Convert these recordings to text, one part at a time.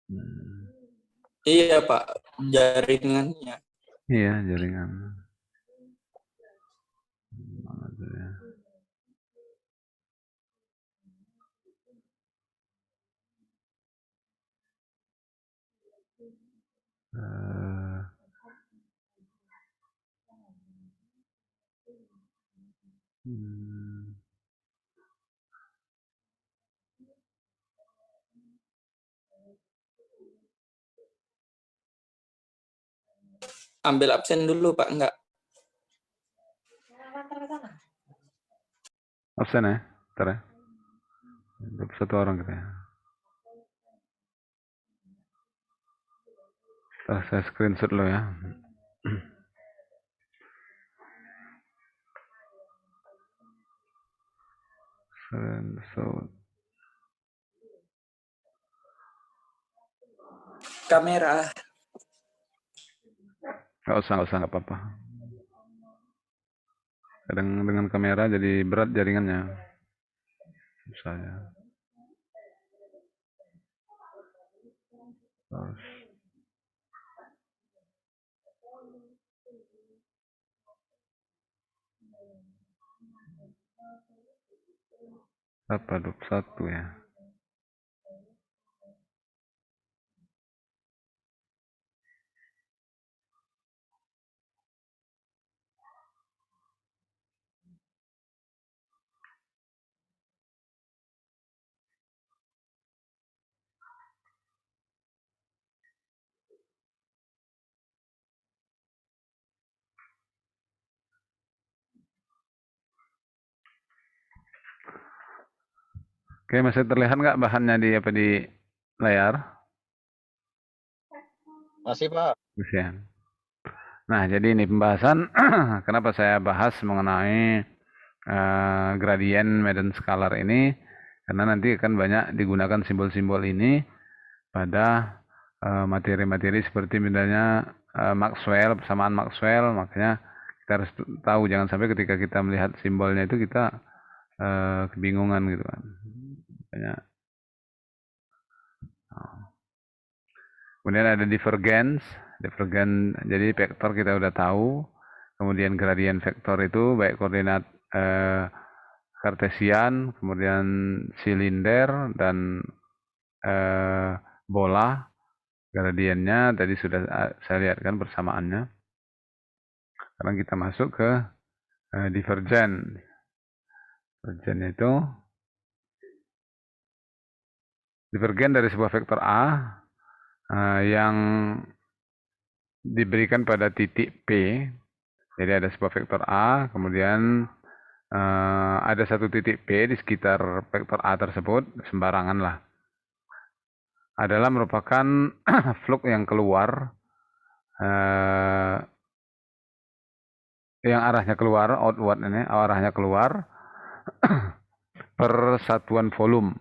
Hmm. Iya Pak, jaringannya. Iya, jaringan. Mana tuh ya? Eh, hmm. Ambil absen dulu Pak, enggak? Absen ya? Ntar ya. 21 orang kita ya. Ntar saya screenshot lo ya. Screenshot. Kamera. Nggak usah, nggak apa-apa. Kadang dengan kamera jadi berat jaringannya. Saya. Terus. Apa 21 ya? Oke, masih terlihat nggak bahannya di apa di layar? Masih Pak. Masih ya. Nah, jadi ini pembahasan kenapa saya bahas mengenai gradient Madden scalar ini karena nanti akan banyak digunakan simbol-simbol ini pada materi-materi seperti misalnya Maxwell, persamaan Maxwell, makanya kita harus tahu jangan sampai ketika kita melihat simbolnya itu kita kebingungan gitu kan. Makanya, kemudian ada divergence, jadi vektor kita udah tahu, kemudian gradient vektor itu baik koordinat eh, kartesian, kemudian silinder dan bola, gradiennya tadi sudah saya lihat kan persamaannya. Sekarang kita masuk ke divergen. Divergen itu divergen dari sebuah vektor A yang diberikan pada titik P. Jadi ada sebuah vektor A, kemudian ada satu titik P di sekitar vektor A tersebut, sembarangan lah. Adalah merupakan flux yang keluar, yang arahnya keluar, outward ini, arahnya keluar per satuan volume.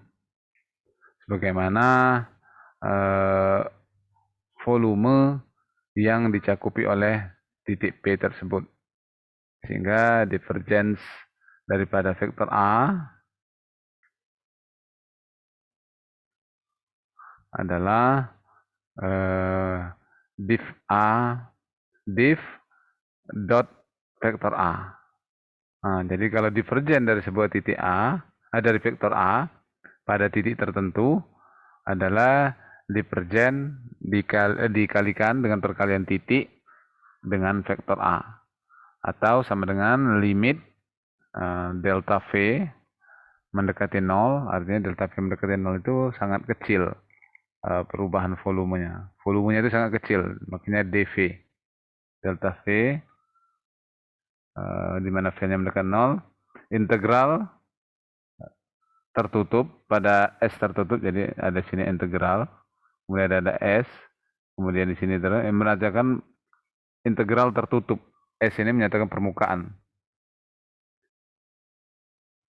Sebagaimana eh, volume yang dicakupi oleh titik P tersebut. Sehingga divergence daripada vektor A adalah div A div dot vektor A. Nah, jadi kalau divergen dari sebuah titik A, dari vektor A pada titik tertentu adalah divergen dikalikan dengan perkalian titik dengan vektor A. Atau sama dengan limit delta V mendekati 0, artinya delta V mendekati 0 itu sangat kecil perubahan volumenya. Volumenya itu sangat kecil, makanya dV. Delta V di mana V-nya mendekati 0, integral tertutup pada S tertutup, jadi ada sini integral, kemudian ada S, kemudian di sini terus menandakan integral tertutup. S ini menyatakan permukaan.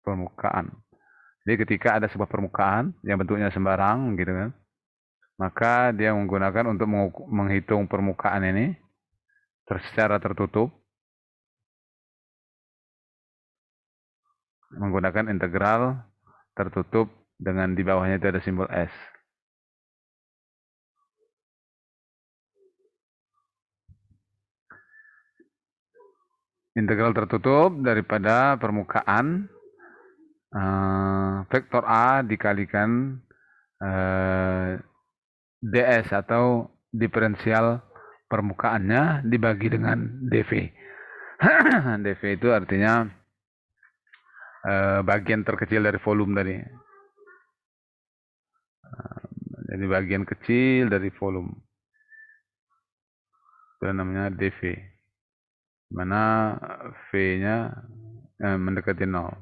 Permukaan. Jadi ketika ada sebuah permukaan yang bentuknya sembarang gitu kan, maka dia menggunakan untuk menghitung permukaan ini secara tertutup menggunakan integral tertutup dengan di bawahnya itu ada simbol S. integral tertutup daripada permukaan vektor A dikalikan ds atau diferensial permukaannya dibagi dengan dv. dv itu artinya bagian terkecil dari volume tadi. Jadi bagian kecil dari volume. Itu namanya dv. Mana V-nya mendekati 0.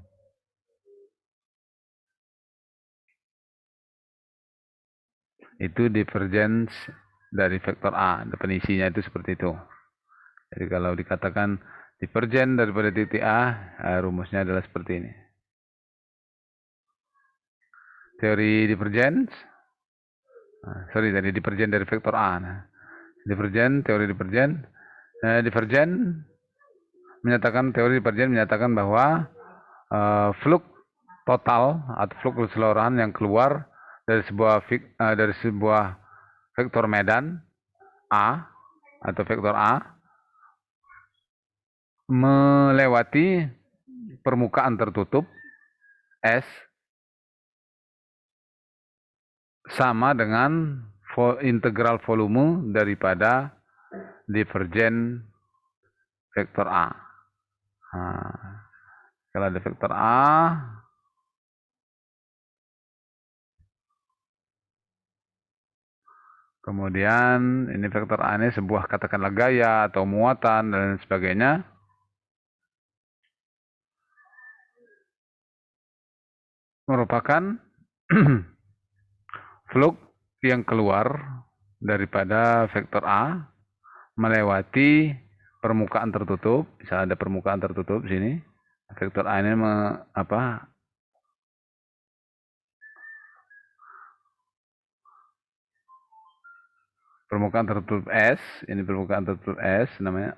Itu divergence dari vektor A. Definisinya itu seperti itu. Jadi kalau dikatakan divergen daripada titik A, rumusnya adalah seperti ini. Teori divergence, tadi divergen dari vektor A. Nah, teori divergen, teori divergen menyatakan bahwa flux total atau flux keseluruhan yang keluar dari sebuah vektor medan A atau vektor A melewati permukaan tertutup S sama dengan integral volume daripada divergen vektor A. Nah, kalau ada vektor A, kemudian ini vektor A ini sebuah katakanlah gaya atau muatan dan sebagainya. Merupakan flux yang keluar daripada vektor A melewati permukaan tertutup. Bisa ada permukaan tertutup sini. Vektor A ini permukaan tertutup S, ini permukaan tertutup S namanya,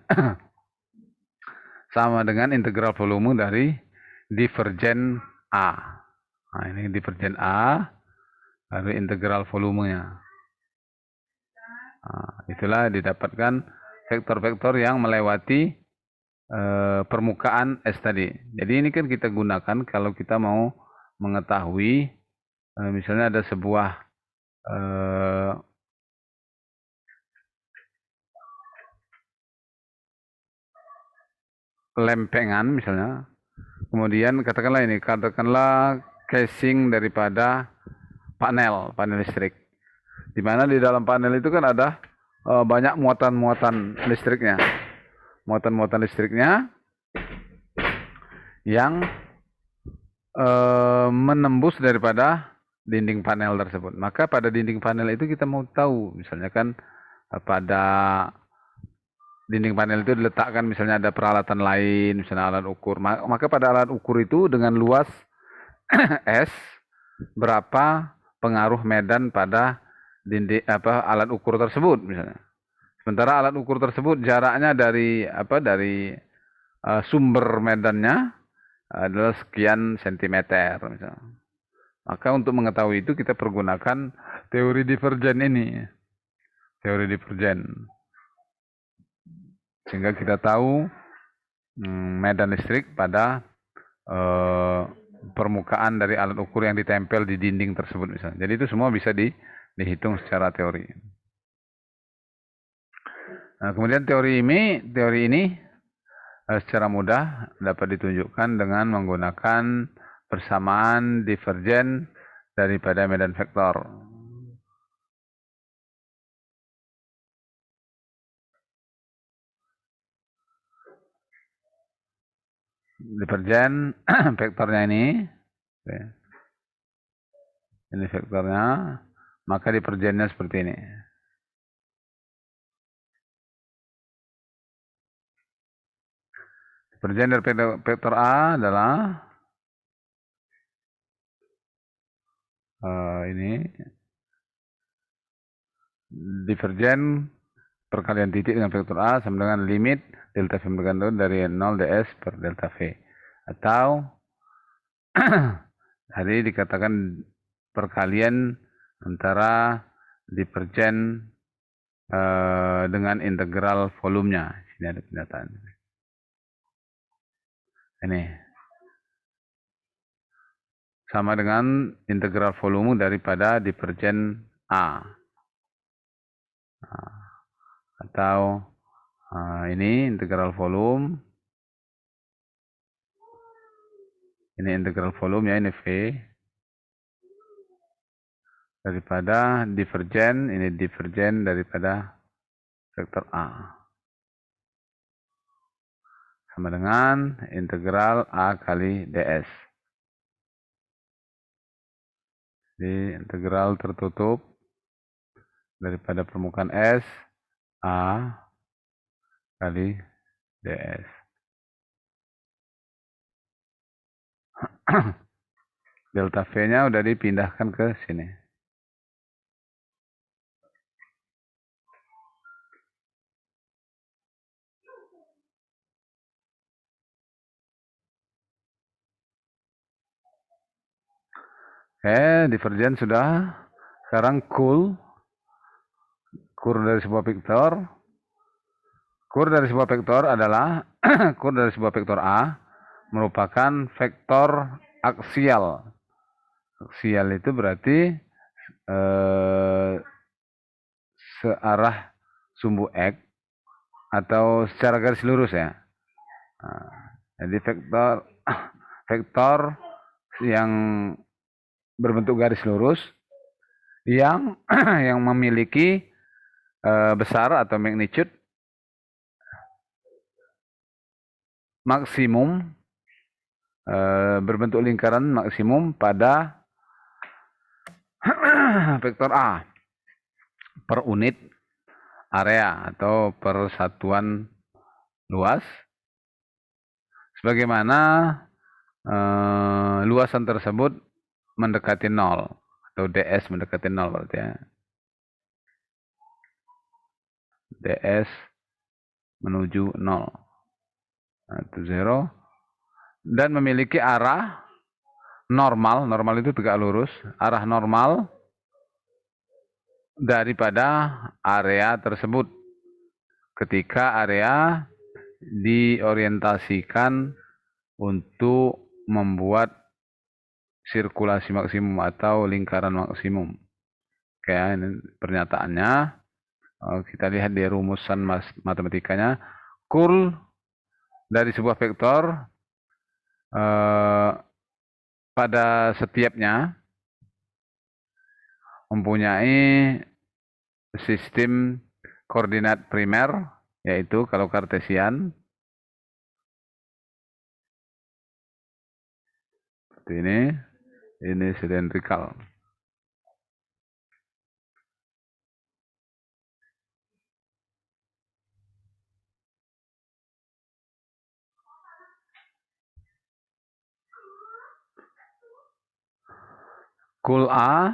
sama dengan integral volume dari divergen A. Nah, ini divergen A, lalu integral volumenya. Nah, itulah didapatkan vektor-vektor yang melewati permukaan S tadi. Jadi ini kan kita gunakan kalau kita mau mengetahui, misalnya ada sebuah lempengan misalnya, kemudian katakanlah casing daripada panel listrik, di mana di dalam panel itu kan ada banyak muatan-muatan listriknya, yang menembus daripada dinding panel tersebut. Maka pada dinding panel itu kita mau tahu, misalnya kan pada dinding panel itu diletakkan misalnya ada peralatan lain, misalnya alat ukur. Maka pada alat ukur itu dengan luas S, berapa pengaruh medan pada alat ukur tersebut misalnya. Sementara alat ukur tersebut jaraknya dari sumber medannya adalah sekian sentimeter misalnya. Maka untuk mengetahui itu kita pergunakan teori divergen ini. Teori divergen. Sehingga kita tahu medan listrik pada permukaan dari alat ukur yang ditempel di dinding tersebut misalnya. Jadi itu semua bisa dihitung secara teori. Nah, kemudian teori ini secara mudah dapat ditunjukkan dengan menggunakan persamaan divergen daripada medan vektor. Divergen vektornya ini vektornya, maka divergennya seperti ini. Divergen dari vektor A adalah ini divergen perkalian titik dengan vektor A sama dengan limit delta V bergantung dari 0 ds per delta V. Atau tadi dikatakan perkalian antara divergen dengan integral volumenya. Sini ada pendataan. Ini sama dengan integral volume daripada divergen A. Atau ini integral volume. Ini integral volume ya, ini V. Daripada divergen, ini divergen daripada vektor A. Sama dengan integral A kali ds. Jadi integral tertutup daripada permukaan S, A kali ds. Delta V-nya udah dipindahkan ke sini. Divergen sudah. Sekarang kur dari sebuah vektor. Kur dari sebuah vektor adalah kur dari sebuah vektor A merupakan vektor aksial. Aksial itu berarti searah sumbu X atau secara garis lurus ya. Jadi vektor yang berbentuk garis lurus yang yang memiliki besar atau magnitude maksimum, berbentuk lingkaran maksimum pada vektor A per unit area atau per satuan luas, sebagaimana luasan tersebut mendekati 0 atau ds mendekati 0 berarti ya. ds menuju 0 itu 0 dan memiliki arah normal itu tegak lurus, arah normal daripada area tersebut ketika area diorientasikan untuk membuat sirkulasi maksimum atau lingkaran maksimum. Oke, ini pernyataannya. Kita lihat di rumusan matematikanya. Kur dari sebuah vektor pada setiapnya mempunyai sistem koordinat primer, yaitu kalau kartesian seperti ini silindrikal. Kul A,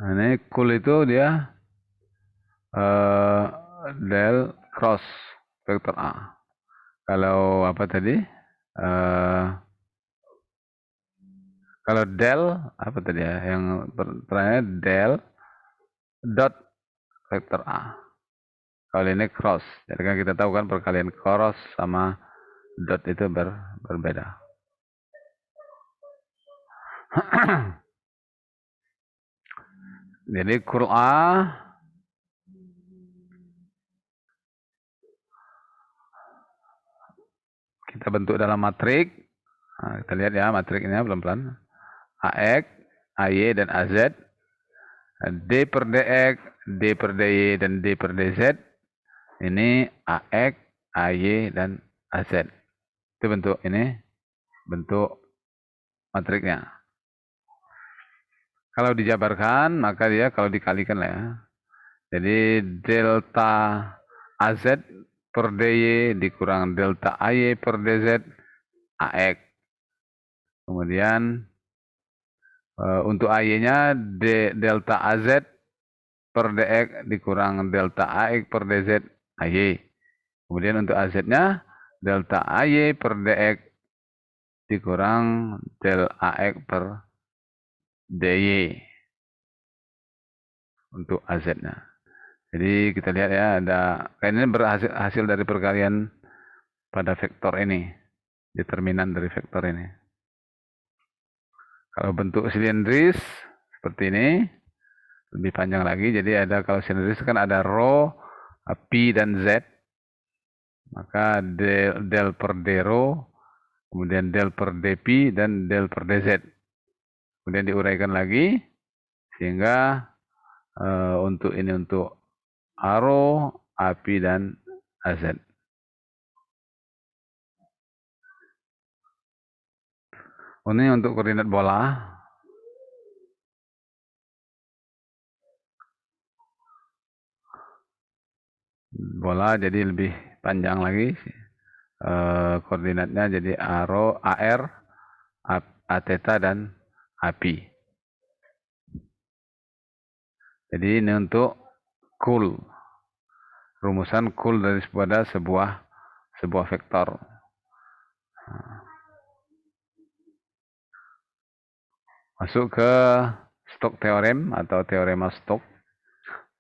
ini kul itu dia del cross vektor A. Kalau apa tadi? Kalau del apa tadi ya? Yang terakhir del dot vektor A. Kalau ini cross. Jadi kan kita tahu kan perkalian cross sama dot itu berbeda. Jadi kur A kita bentuk dalam matrik. Nah, kita lihat ya matriknya pelan-pelan. AX, AY, dan AZ. D per DX, D per DY, dan D per DZ. Ini AX, AY, dan AZ. Itu bentuk ini, bentuk matriknya. Kalau dijabarkan, maka dia kalau dikalikan lah ya. Jadi delta AZ per DY dikurang delta AY per DZ, AX. Kemudian untuk AY-nya delta AZ per DX dikurang delta AX per DZ, AY. Kemudian untuk AZ-nya delta AY per DX dikurang del AX per DY untuk AZ-nya. Jadi kita lihat ya, ada ini berhasil dari perkalian pada vektor ini, determinan dari vektor ini. Kalau bentuk silindris seperti ini, lebih panjang lagi. Jadi ada, kalau silindris kan ada rho, pi dan z. Maka del per d rho, kemudian del per d pi dan del per dz. Kemudian diuraikan lagi sehingga untuk ini untuk rho, pi dan az. Ini untuk koordinat bola. Bola jadi lebih panjang lagi. Koordinatnya jadi rho, ar, a theta dan pi. Jadi ini untuk cool. Rumusan cool dari sebuah vektor. Masuk ke Stokes theorem atau teorema Stokes.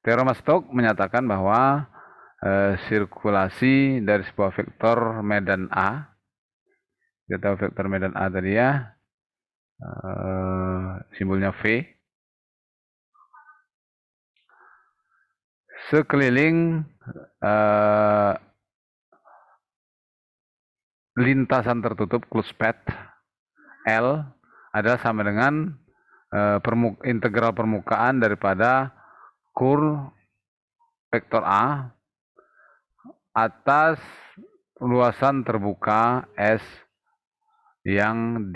Teorema Stokes menyatakan bahwa sirkulasi dari sebuah vektor medan A, kita tahu vektor medan A tadi ya, simbolnya V, sekeliling lintasan tertutup closed path L adalah sama dengan integral permukaan daripada kurl vektor A atas luasan terbuka S yang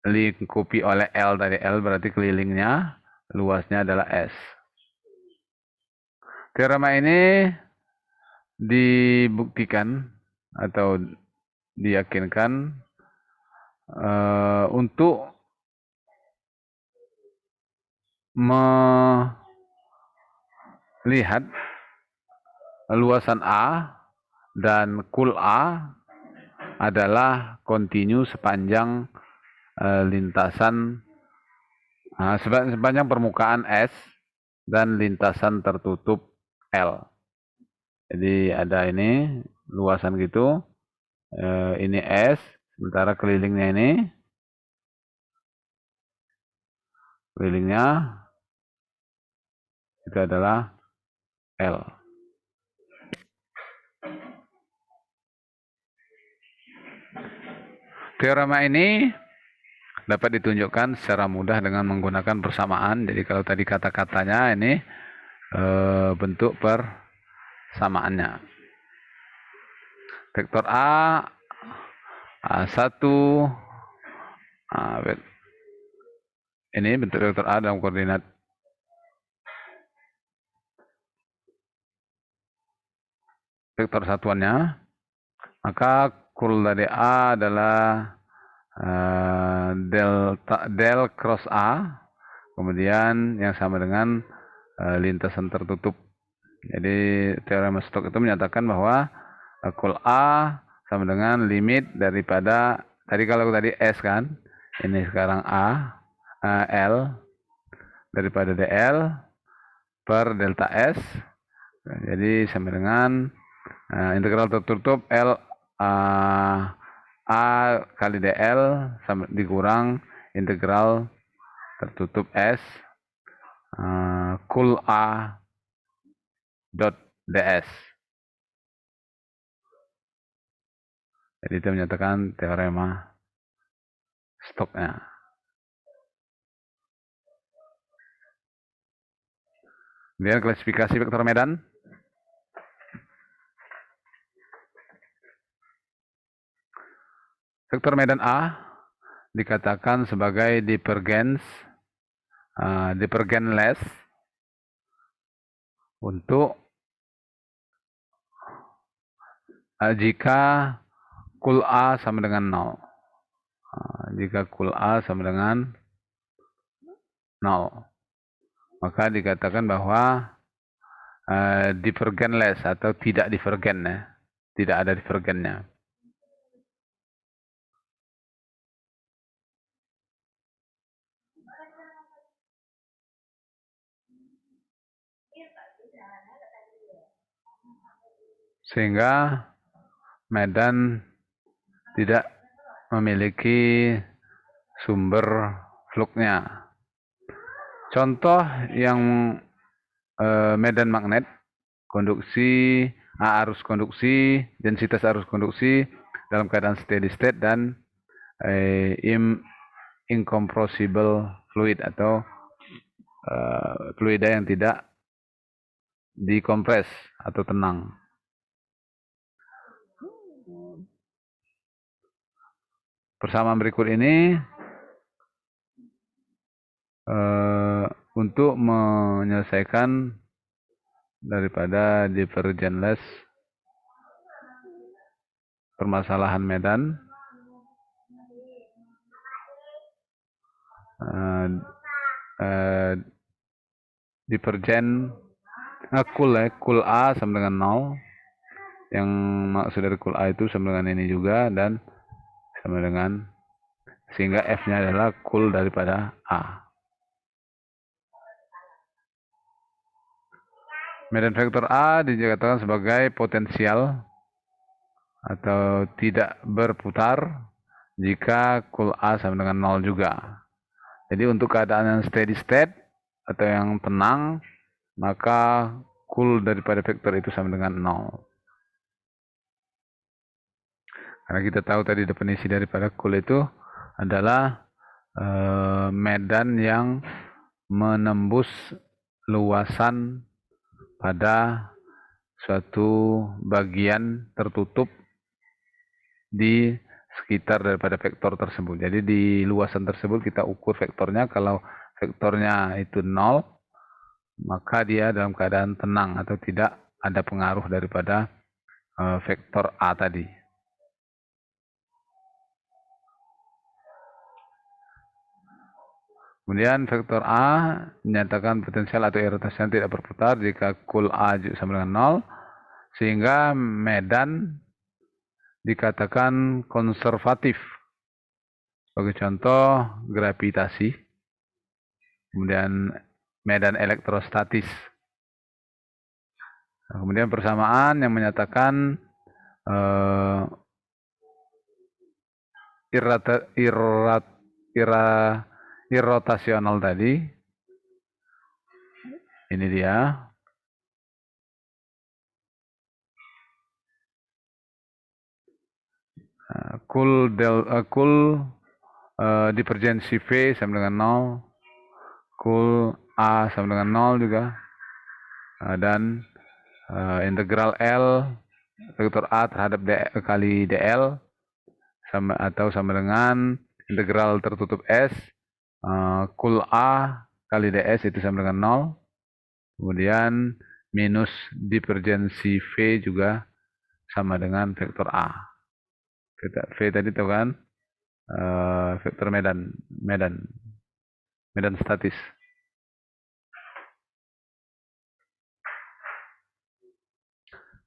dilingkupi oleh L tadi. L berarti kelilingnya, luasnya adalah S. Teorema ini dibuktikan atau diyakinkan untuk melihat luasan A dan kul A adalah kontinu sepanjang lintasan sepanjang permukaan S dan lintasan tertutup L. Jadi ada ini luasan gitu, ini S, sementara kelilingnya itu adalah L. Teorema ini dapat ditunjukkan secara mudah dengan menggunakan persamaan. Jadi kalau tadi kata-katanya ini bentuk persamaannya. Vektor A, A1, ini bentuk vektor A dalam koordinat vektor satuannya. Maka kurl dari A adalah del cross A, kemudian yang sama dengan lintasan tertutup. Jadi teorema Stokes itu menyatakan bahwa kurl A sama dengan limit daripada tadi, kalau tadi S kan, ini sekarang L daripada dl per delta S. Jadi sama dengan integral tertutup L A kali dl dikurang integral tertutup S kul A dot ds. Jadi itu menyatakan teorema Stokesnya. Kemudian klasifikasi vektor medan. Vektor medan A dikatakan sebagai divergenless untuk jika kul A sama dengan 0. Jika kul A sama dengan 0, maka dikatakan bahwa divergenless atau tidak divergen, ya. Tidak ada divergennya. Sehingga medan tidak memiliki sumber fluknya. Contoh yang medan magnet, konduksi, arus konduksi, densitas arus konduksi dalam keadaan steady state dan incompressible fluid atau fluida yang tidak dikompres atau tenang. Persamaan berikut ini untuk menyelesaikan daripada divergenless permasalahan medan, divergen cool A sama dengan 0. Yang maksud dari cool A itu sama dengan ini juga dan sama dengan, sehingga F-nya adalah cool daripada A. Medan vektor A dikatakan sebagai potensial atau tidak berputar jika cool A sama dengan 0 juga. Jadi untuk keadaan yang steady state atau yang tenang, maka cool daripada vektor itu sama dengan 0. Karena kita tahu tadi definisi daripada cool itu adalah medan yang menembus luasan pada suatu bagian tertutup di sekitar daripada vektor tersebut. Jadi di luasan tersebut kita ukur vektornya. Kalau vektornya itu 0, maka dia dalam keadaan tenang atau tidak ada pengaruh daripada vektor A tadi. Kemudian vektor A menyatakan potensial atau irotasinya tidak berputar jika cool A sama dengan 0, sehingga medan dikatakan konservatif. Sebagai contoh, gravitasi, kemudian medan elektrostatis. Kemudian persamaan yang menyatakan irrotasional tadi, ini dia. Cool divergensi V sama dengan 0, cool A sama dengan 0 juga, dan integral L vektor A terhadap kali dl sama dengan integral tertutup S cool A kali ds itu sama dengan 0. Kemudian minus divergensi V juga sama dengan vektor A. V tadi tahu kan? Vektor medan statis.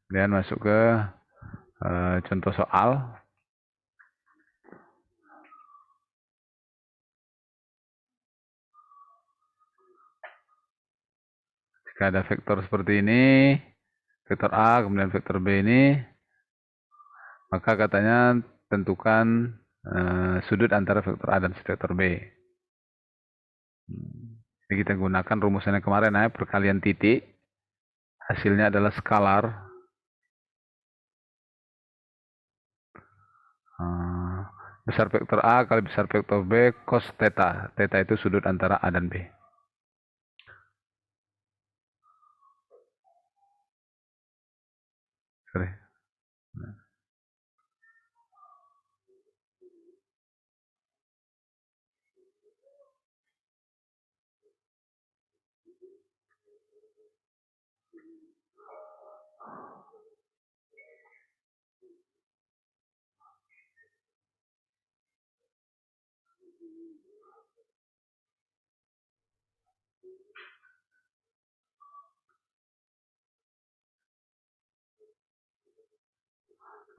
Kemudian masuk ke contoh soal. Jika ada vektor seperti ini, vektor A kemudian vektor B ini, maka katanya tentukan sudut antara vektor A dan vektor B. Jadi kita gunakan rumusannya kemarin ya, perkalian titik. Hasilnya adalah skalar. Besar vektor A kali besar vektor B cos theta. Theta itu sudut antara A dan B. Sorry.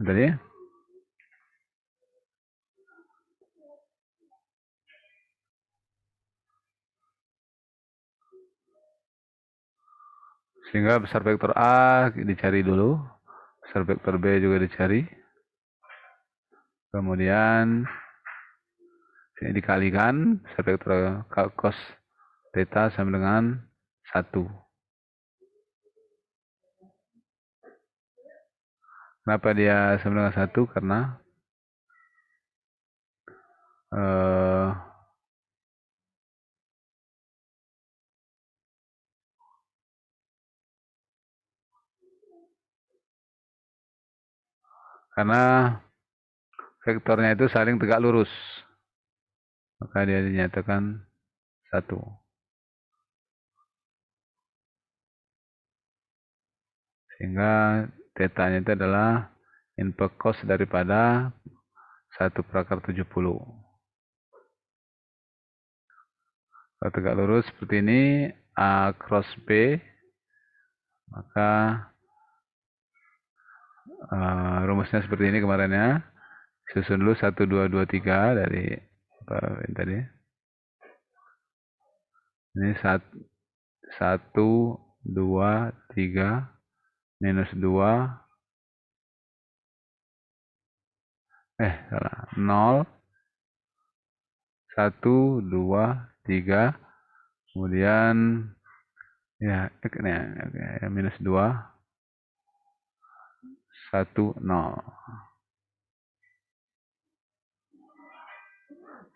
Tadi sehingga besar vektor A dicari dulu, besar vektor B juga dicari. Kemudian ini dikalikan vektor cos theta sama dengan 1. Kenapa dia sama dengan 1? Karena vektornya itu saling tegak lurus. Maka dia dinyatakan 1. Sehingga theta-nya itu adalah inverse cos daripada 1/70. Kalau tegak lurus seperti ini, A cross B, maka rumusnya seperti ini kemarin ya. Susun dulu 1, 2, 2, 3 dari apa tadi. Ini 1, 2, 3, minus 2, salah, 0, 1, 2, 3, kemudian ya minus 2, 1, 0.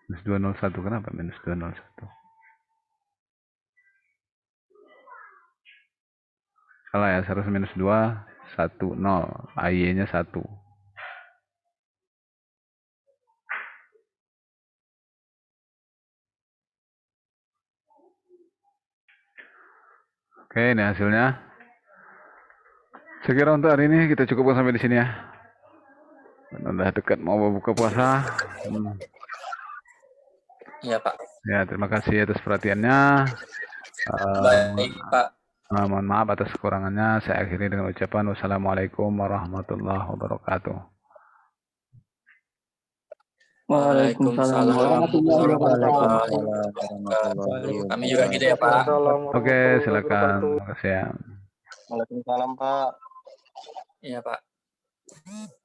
Minus 2, 0, 1. Kenapa minus 2, 0, 1? Salah ya, seharusnya minus 2, 1, 0. AY-nya 1. Oke, ini hasilnya. Sekira untuk hari ini kita cukupkan sampai di sini ya. Udah dekat mau buka puasa. Iya, Pak. Ya, terima kasih atas perhatiannya. Baik, Pak. Mohon maaf atas kekurangannya. Saya akhiri dengan ucapan wassalamualaikum warahmatullahi wabarakatuh. Waalaikumsalam warahmatullahi wabarakatuh. Kami juga gitu ya, Pak. Oke, silakan. Terima kasih ya. Waalaikumsalam, Pak. Iya, Pak.